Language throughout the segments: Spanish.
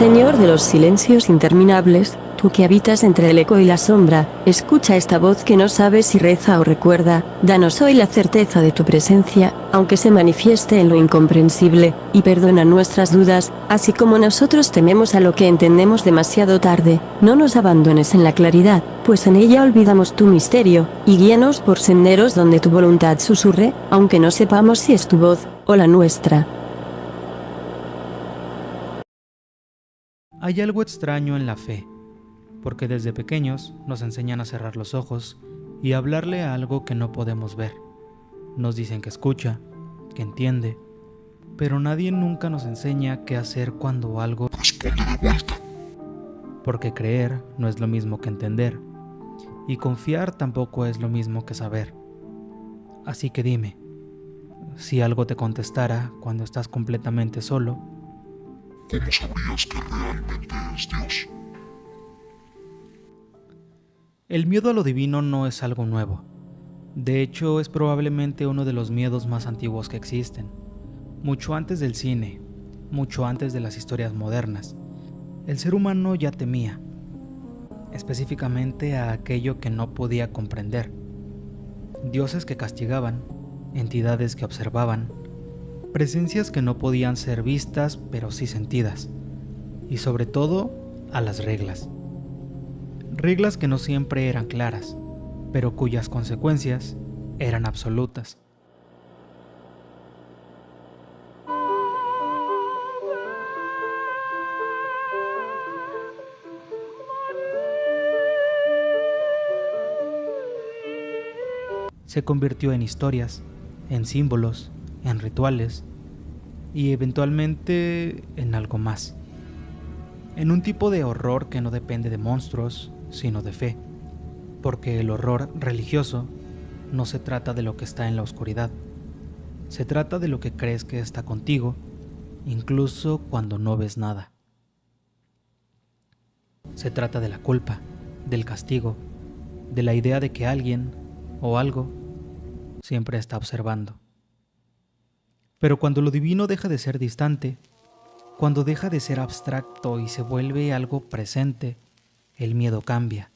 Señor de los silencios interminables, tú que habitas entre el eco y la sombra, escucha esta voz que no sabe si reza o recuerda, danos hoy la certeza de tu presencia, aunque se manifieste en lo incomprensible, y perdona nuestras dudas, así como nosotros tememos a lo que entendemos demasiado tarde. No nos abandones en la claridad, pues en ella olvidamos tu misterio, y guíanos por senderos donde tu voluntad susurre, aunque no sepamos si es tu voz, o la nuestra. Hay algo extraño en la fe, porque desde pequeños nos enseñan a cerrar los ojos y a hablarle a algo que no podemos ver. Nos dicen que escucha, que entiende, pero nadie nunca nos enseña qué hacer cuando algo responde de vuelta. Porque creer no es lo mismo que entender, y confiar tampoco es lo mismo que saber. Así que dime, si algo te contestara cuando estás completamente solo, ¿cómo sabrías que realmente es Dios? El miedo a lo divino no es algo nuevo. De hecho, es probablemente uno de los miedos más antiguos que existen. Mucho antes del cine, mucho antes de las historias modernas, el ser humano ya temía, específicamente a aquello que no podía comprender. Dioses que castigaban, entidades que observaban, presencias que no podían ser vistas pero sí sentidas, y sobre todo a las reglas. Reglas que no siempre eran claras, pero cuyas consecuencias eran absolutas. Se convirtió en historias, en símbolos, en rituales y eventualmente en algo más. En un tipo de horror que no depende de monstruos, sino de fe, porque el horror religioso no se trata de lo que está en la oscuridad, se trata de lo que crees que está contigo, incluso cuando no ves nada. Se trata de la culpa, del castigo, de la idea de que alguien o algo siempre está observando. Pero cuando lo divino deja de ser distante, cuando deja de ser abstracto y se vuelve algo presente, el miedo cambia.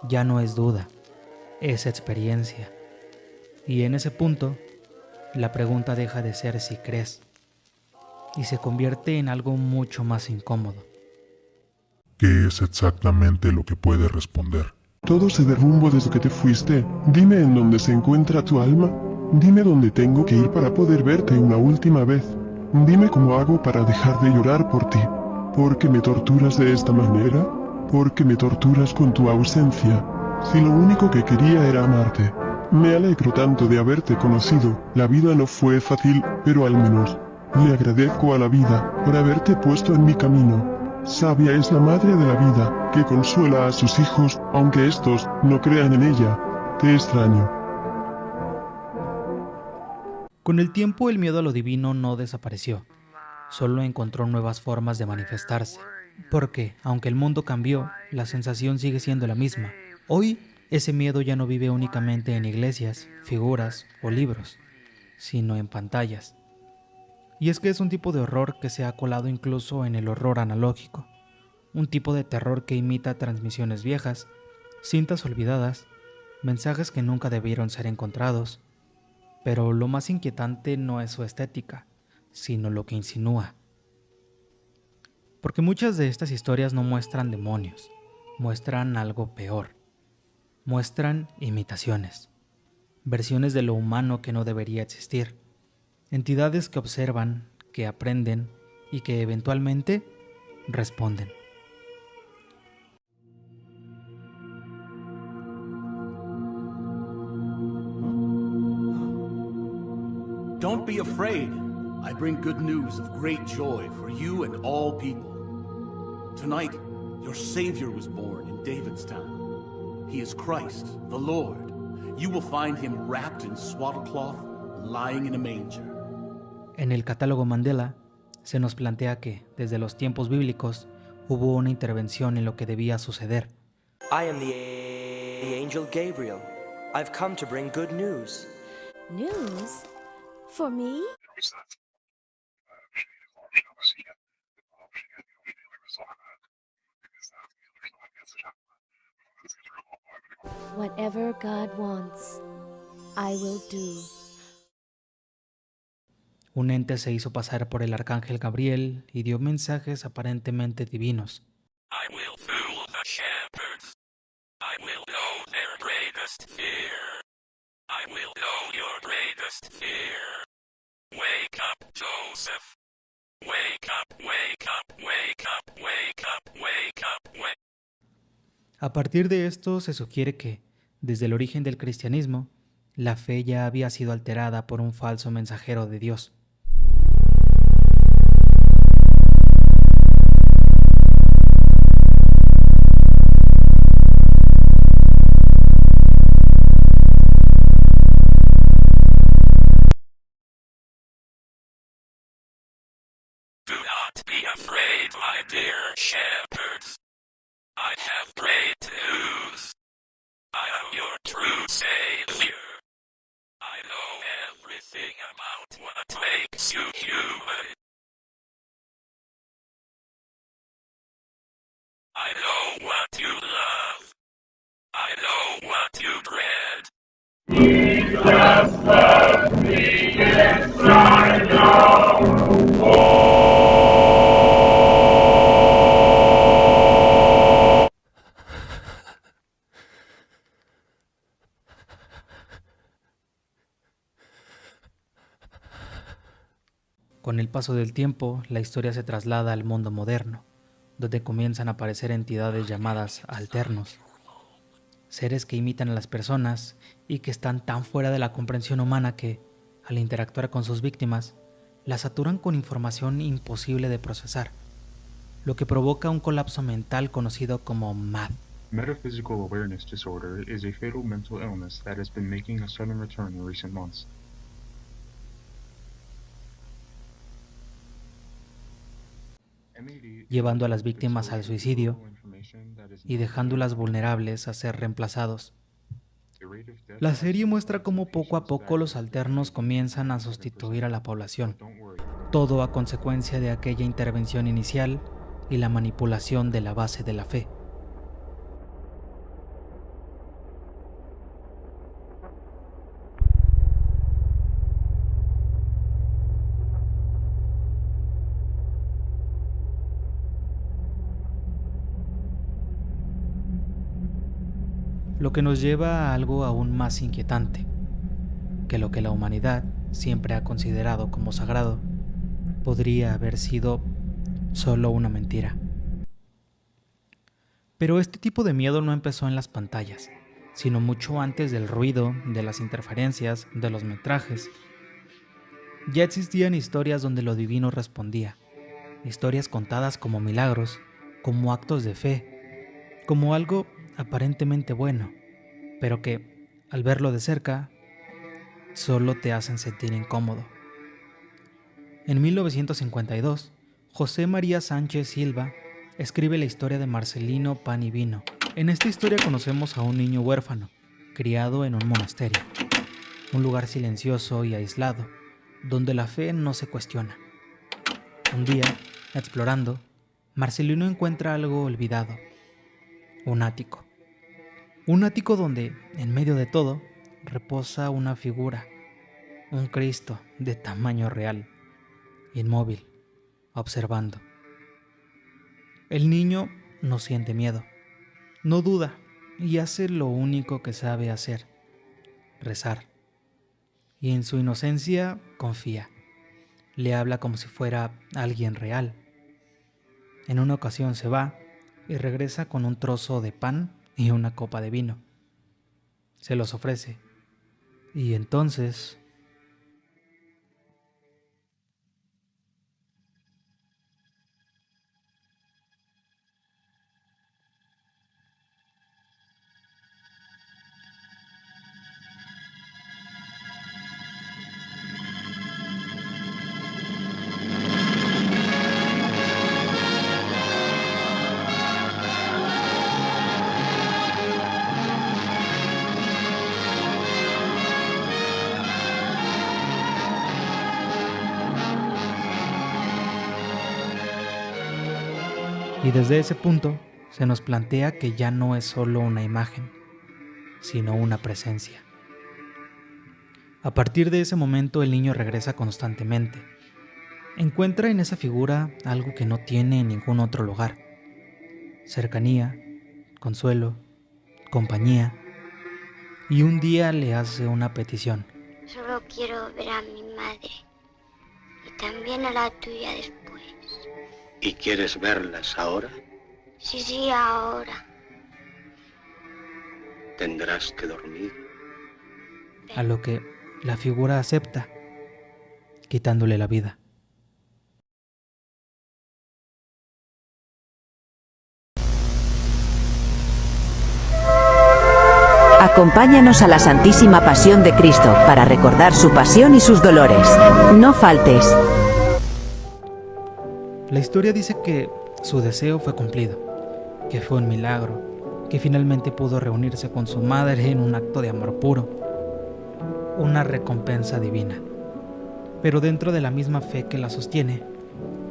Ya no es duda, es experiencia. Y en ese punto, la pregunta deja de ser si crees y se convierte en algo mucho más incómodo. ¿Qué es exactamente lo que puede responder? Todo se derrumbó desde que te fuiste. Dime en dónde se encuentra tu alma. Dime dónde tengo que ir para poder verte una última vez. Dime cómo hago para dejar de llorar por ti. ¿Por qué me torturas de esta manera? ¿Por qué me torturas con tu ausencia? Si lo único que quería era amarte. Me alegro tanto de haberte conocido. La vida no fue fácil, pero al menos le agradezco a la vida por haberte puesto en mi camino. Sabia es la madre de la vida, que consuela a sus hijos, aunque estos no crean en ella. Te extraño. Con el tiempo el miedo a lo divino no desapareció, solo encontró nuevas formas de manifestarse, porque, aunque el mundo cambió, la sensación sigue siendo la misma. Hoy, ese miedo ya no vive únicamente en iglesias, figuras o libros, sino en pantallas. Y es que es un tipo de horror que se ha colado incluso en el horror analógico, un tipo de terror que imita transmisiones viejas, cintas olvidadas, mensajes que nunca debieron ser encontrados. Pero lo más inquietante no es su estética, sino lo que insinúa. Porque muchas de estas historias no muestran demonios, muestran algo peor. Muestran imitaciones, versiones de lo humano que no debería existir, entidades que observan, que aprenden y que eventualmente responden. Don't be afraid. I bring good news of great joy for you and all people. Tonight, your Savior was born in David's town. He is Christ, the Lord. You will find him wrapped in swaddlecloth, lying in a manger. En el catálogo Mandela se nos plantea que, desde los tiempos bíblicos, hubo una intervención en lo que debía suceder. I am the angel Gabriel. I've come to bring good news. News? For me? Whatever God wants, I will do. Un ente se hizo pasar por el arcángel Gabriel y dio mensajes aparentemente divinos. I will fool the shepherds. I will know their greatest fear. I will know your greatest fear. Wake up, Joseph. Wake up, wake up, wake up, wake up, wake up, wake. A partir de esto se sugiere que, desde el origen del cristianismo, la fe ya había sido alterada por un falso mensajero de Dios. Do not be afraid, my dear shepherds. I have great news. I am your true savior. I know everything about what makes you human. I know what you love. I know what you dread. Con el paso del tiempo, la historia se traslada al mundo moderno, donde comienzan a aparecer entidades llamadas alternos, seres que imitan a las personas y que están tan fuera de la comprensión humana que, al interactuar con sus víctimas, las saturan con información imposible de procesar, lo que provoca un colapso mental conocido como MAD. Metaphysical awareness disorder is a fatal mental illness that has been making a sudden return in recent months. Llevando a las víctimas al suicidio y dejándolas vulnerables a ser reemplazados. La serie muestra cómo poco a poco los alternos comienzan a sustituir a la población, todo a consecuencia de aquella intervención inicial y la manipulación de la base de la fe. Lo que nos lleva a algo aún más inquietante, que lo que la humanidad siempre ha considerado como sagrado podría haber sido solo una mentira. Pero este tipo de miedo no empezó en las pantallas, sino mucho antes del ruido, de las interferencias, de los metrajes. Ya existían historias donde lo divino respondía, historias contadas como milagros, como actos de fe, como algo aparentemente bueno, pero que, al verlo de cerca, solo te hacen sentir incómodo. En 1952, José María Sánchez Silva escribe la historia de Marcelino Pan y Vino. En esta historia conocemos a un niño huérfano, criado en un monasterio, un lugar silencioso y aislado, donde la fe no se cuestiona. Un día, explorando, Marcelino encuentra algo olvidado, un ático. Un ático donde, en medio de todo, reposa una figura, un Cristo de tamaño real, inmóvil, observando. El niño no siente miedo, no duda y hace lo único que sabe hacer, rezar. Y en su inocencia confía, le habla como si fuera alguien real. En una ocasión se va y regresa con un trozo de pan y una copa de vino. Se los ofrece. Y entonces... Y desde ese punto se nos plantea que ya no es solo una imagen, sino una presencia. A partir de ese momento el niño regresa constantemente. Encuentra en esa figura algo que no tiene en ningún otro lugar: cercanía, consuelo, compañía. Y un día le hace una petición. Solo quiero ver a mi madre y también a la tuya después. ¿Y quieres verlas ahora? Sí, ahora. Tendrás que dormir. A lo que la figura acepta, quitándole la vida. Acompáñanos a la Santísima Pasión de Cristo para recordar su pasión y sus dolores. No faltes. La historia dice que su deseo fue cumplido, que fue un milagro, que finalmente pudo reunirse con su madre en un acto de amor puro, una recompensa divina. Pero dentro de la misma fe que la sostiene,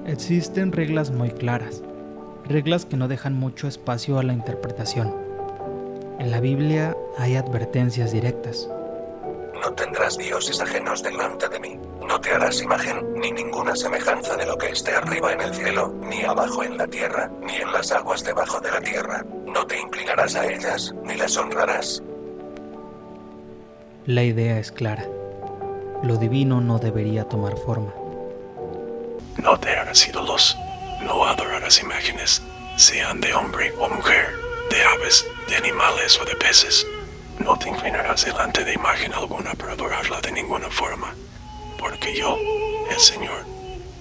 existen reglas muy claras, reglas que no dejan mucho espacio a la interpretación. En la Biblia hay advertencias directas. No tendrás dioses ajenos delante de mí. No te harás imagen, ni ninguna semejanza de lo que esté arriba en el cielo, ni abajo en la tierra, ni en las aguas debajo de la tierra. No te inclinarás a ellas, ni las honrarás. La idea es clara. Lo divino no debería tomar forma. No te hagas ídolos, no adorarás imágenes, sean de hombre o mujer, de aves, de animales o de peces. No te inclinarás delante de imagen alguna para adorarla de ninguna forma, porque yo, el Señor,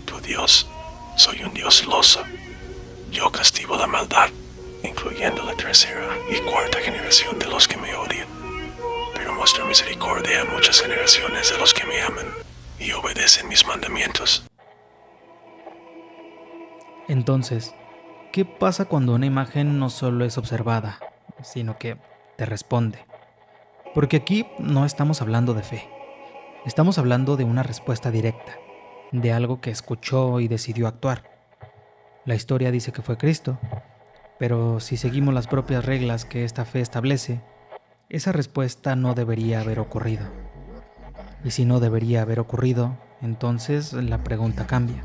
tu Dios, soy un Dios celoso. Yo castigo la maldad, incluyendo la tercera y cuarta generación de los que me odian, pero muestro misericordia a muchas generaciones de los que me aman y obedecen mis mandamientos. Entonces, ¿qué pasa cuando una imagen no solo es observada, sino que te responde? Porque aquí no estamos hablando de fe, estamos hablando de una respuesta directa, de algo que escuchó y decidió actuar. La historia dice que fue Cristo, pero si seguimos las propias reglas que esta fe establece, esa respuesta no debería haber ocurrido. Y si no debería haber ocurrido, entonces la pregunta cambia.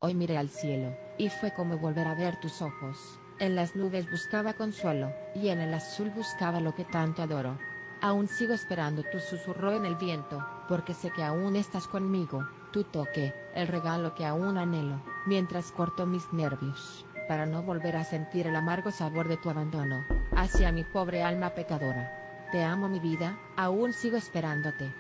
Hoy miré al cielo, y fue como volver a ver tus ojos. En las nubes buscaba consuelo, y en el azul buscaba lo que tanto adoro. Aún sigo esperando tu susurro en el viento, porque sé que aún estás conmigo, tu toque, el regalo que aún anhelo, mientras corto mis nervios, para no volver a sentir el amargo sabor de tu abandono, hacia mi pobre alma pecadora. Te amo mi vida, aún sigo esperándote.